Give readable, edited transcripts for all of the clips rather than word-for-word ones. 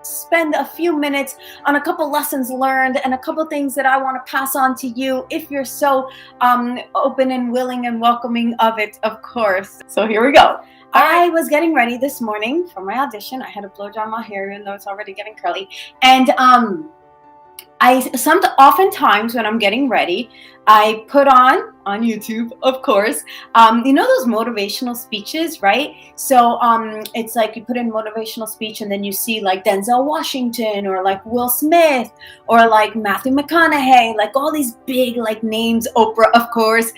spend a few minutes on a couple lessons learned and a couple things that I want to pass on to you if you're so open and willing and welcoming of it, of course. So here we go. I was getting ready this morning for my audition. I had to blow dry my hair even though it's already getting curly. And oftentimes when I'm getting ready, I put on YouTube, of course, you know those motivational speeches, right? So it's like you put in motivational speech and then you see like Denzel Washington or like Will Smith or like Matthew McConaughey, like all these big like names, Oprah, of course,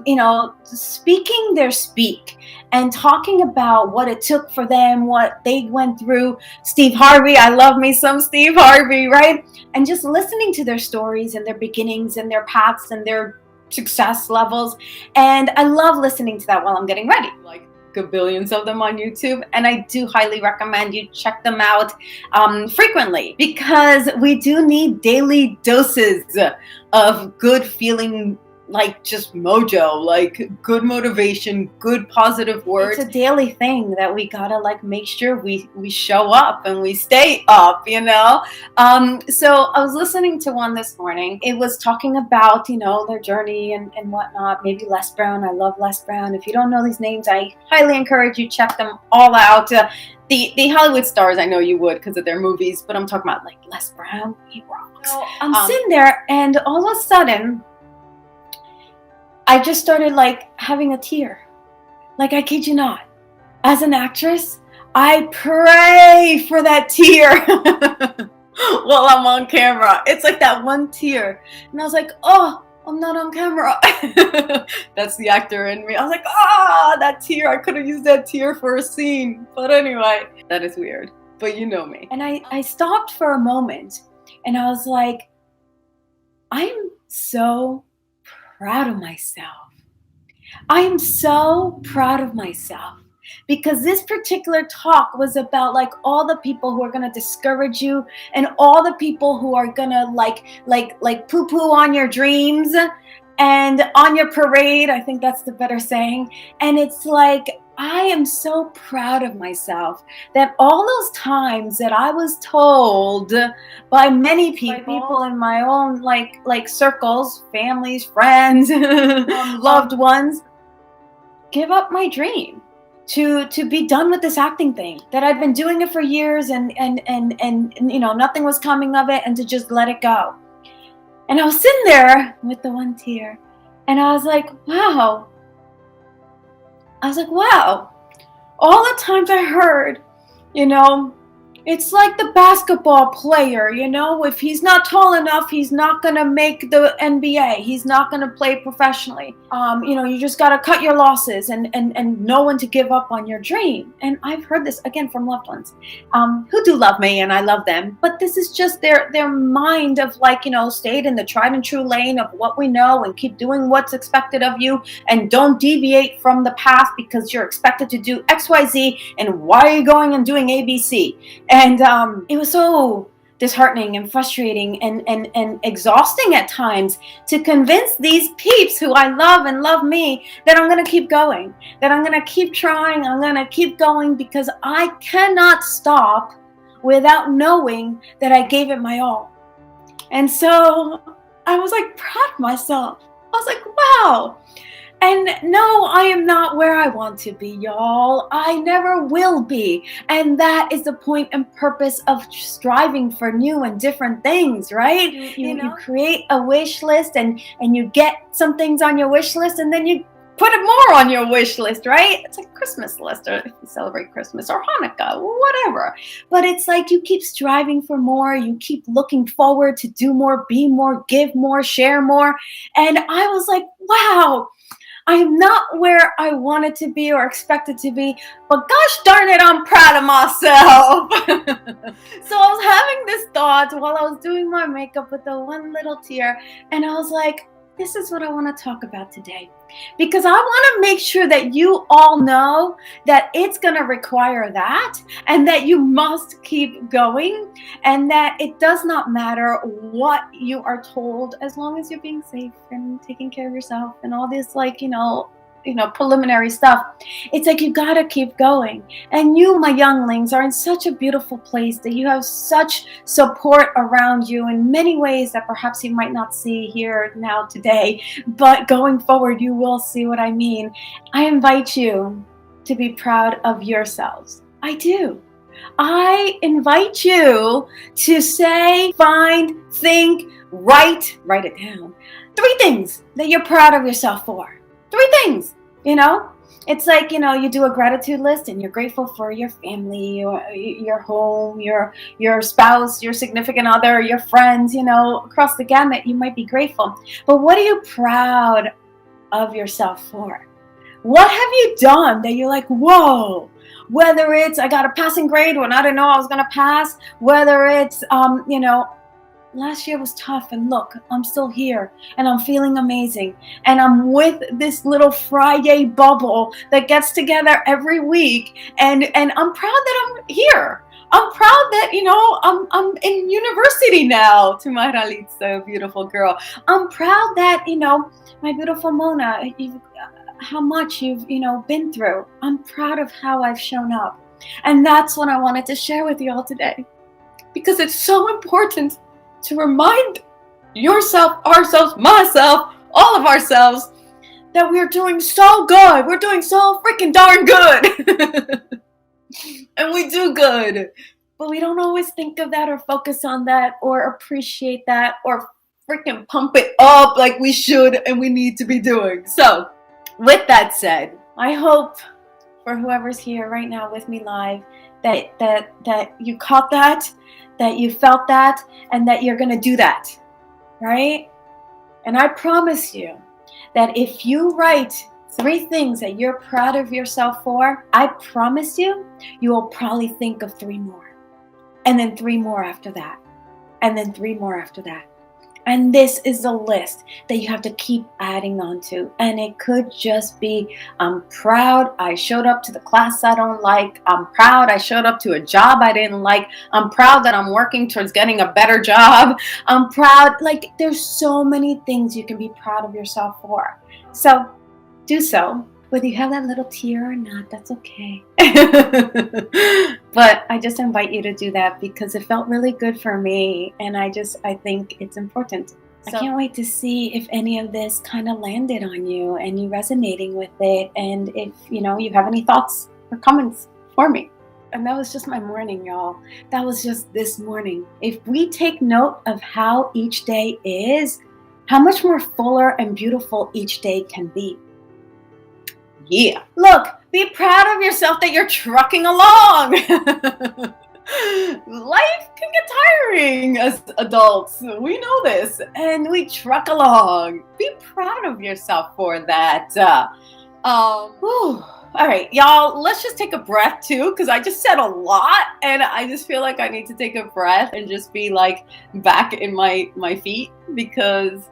you know, speaking their speak and talking about what it took for them, what they went through. Steve Harvey, I love me some Steve Harvey, right? And just listening to their stories and their beginnings and their paths and their success levels. And I love listening to that while I'm getting ready. Like billions of them on YouTube, and I do highly recommend you check them out frequently, because we do need daily doses of good feeling, like just mojo, like good motivation, good positive words. It's a daily thing that we gotta like make sure we show up and we stay up, you know. So I was listening to one this morning. It was talking about, you know, their journny and whatnot. Maybe Les Brown. I love Les Brown. If you don't know these names, I highly encourage you check them all out. The Hollywood stars, I know you would because of their movies, but I'm talking about like Les Brown. He rocks. So I'm sitting there, and all of a sudden I just started like having a tear. Like, I kid you not. As an actress, I pray for that tear while I'm on camera. It's like that one tear. And I was like, oh, I'm not on camera. That's the actor in me. I was like, that tear. I could have used that tear for a scene. But anyway, that is weird. But you know me. And I stopped for a moment and I was like, I'm so proud of myself. I am so proud of myself, because this particular talk was about like all the people who are going to discourage you and all the people who are going to like poo-poo on your dreams and on your parade. I think that's the better saying. And it's like, I am so proud of myself that all those times that I was told by many people in my own like circles, families, friends, loved ones, give up my dream to be done with this acting thing, that I'd been doing it for years and you know, nothing was coming of it, and to just let it go. And I was sitting there with the one tear and I was like, wow. All the times I heard, you know, it's like the basketball player, you know, if he's not tall enough, he's not going to make the NBA. He's not going to play professionally. You know, you just got to cut your losses and know when to give up on your dream. And I've heard this again from loved ones who do love me, and I love them. But this is just their mind of like, you know, stayed in the tried and true lane of what we know and keep doing what's expected of you, and don't deviate from the path because you're expected to do X, Y, Z, and why are you going and doing ABC? And it was so disheartening and frustrating and exhausting at times to convince these peeps who I love and love me that I'm going to keep going, that I'm going to keep trying, I'm going to keep going, because I cannot stop without knowing that I gave it my all. And so I was like proud of myself. I was like, wow. And no, I am not where I want to be, y'all. I never will be. And that is the point and purpose of striving for new and different things, right? You create a wish list and you get some things on your wish list, and then you put it more on your wish list, right? It's like a Christmas list, or if you celebrate Christmas or Hanukkah, whatever. But it's like you keep striving for more. You keep looking forward to do more, be more, give more, share more. And I was like, wow. I'm not where I wanted to be or expected to be, but gosh darn it, I'm proud of myself. So I was having this thought while I was doing my makeup with the one little tear, and I was like, this is what I want to talk about today, because I want to make sure that you all know that it's going to require that, and that you must keep going, and that it does not matter what you are told, as long as you're being safe and taking care of yourself and all this, like, you know, preliminary stuff. It's like you gotta keep going. And you, my younglings, are in such a beautiful place that you have such support around you in many ways that perhaps you might not see here now today, but going forward you will see what I mean. I invite you to be proud of yourselves. I do. I invite you to say, find, think, write it down. 3 things that you're proud of yourself for. 3 things, It's like, you do a gratitude list and you're grateful for your family, your home, your spouse, your significant other, your friends, across the gamut, you might be grateful. But what are you proud of yourself for? What have you done that you're like, whoa? Whether it's I got a passing grade when I didn't know I was going to pass, whether it's, last year was tough and look, I'm still here and I'm feeling amazing. And I'm with this little Fri-Yay bubble that gets together every week. And I'm proud that I'm here. I'm proud that, I'm in university now, to my Ralitza, beautiful girl. I'm proud that, my beautiful Mona, how much you've been through. I'm proud of how I've shown up, and that's what I wanted to share with you all today, because it's so important to remind yourself, ourselves, myself, all of ourselves, that we're doing so good. We're doing so freaking darn good. And we do good, but we don't always think of that or focus on that or appreciate that or freaking pump it up like we should and we need to be doing. So with that said, I hope for whoever's here right now with me live that you caught that you felt that, and that you're gonna do that, right? And I promise you that if you write 3 things that you're proud of yourself for, I promise you will probably think of 3 more, and then 3 more after that, and then 3 more after that. And this is a list that you have to keep adding on to. And it could just be, I'm proud I showed up to the class I don't like. I'm proud I showed up to a job I didn't like. I'm proud that I'm working towards getting a better job. I'm proud, like there's so many things you can be proud of yourself for. So do so. Whether you have that little tear or not, that's okay. But I just invite you to do that because it felt really good for me. And I think it's important. So I can't wait to see if any of this kind of landed on you and you resonating with it. And if, you have any thoughts or comments for me. And that was just my morning, y'all. That was just this morning. If we take note of how each day is, how much more fuller and beautiful each day can be. Yeah. Look, be proud of yourself that you're trucking along. Life can get tiring as adults. We know this. And we truck along. Be proud of yourself for that. All right, y'all, let's just take a breath too, because I just said a lot and I just feel like I need to take a breath and just be like back in my feet, because,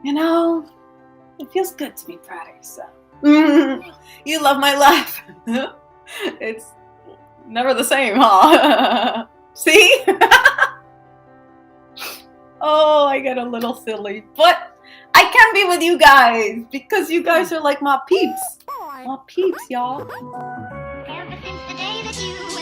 it feels good to be proud of yourself. You love my laugh. It's never the same, huh? See? Oh, I get a little silly, but I can be with you guys because you guys are like my peeps. My peeps, y'all. Ever since the day that you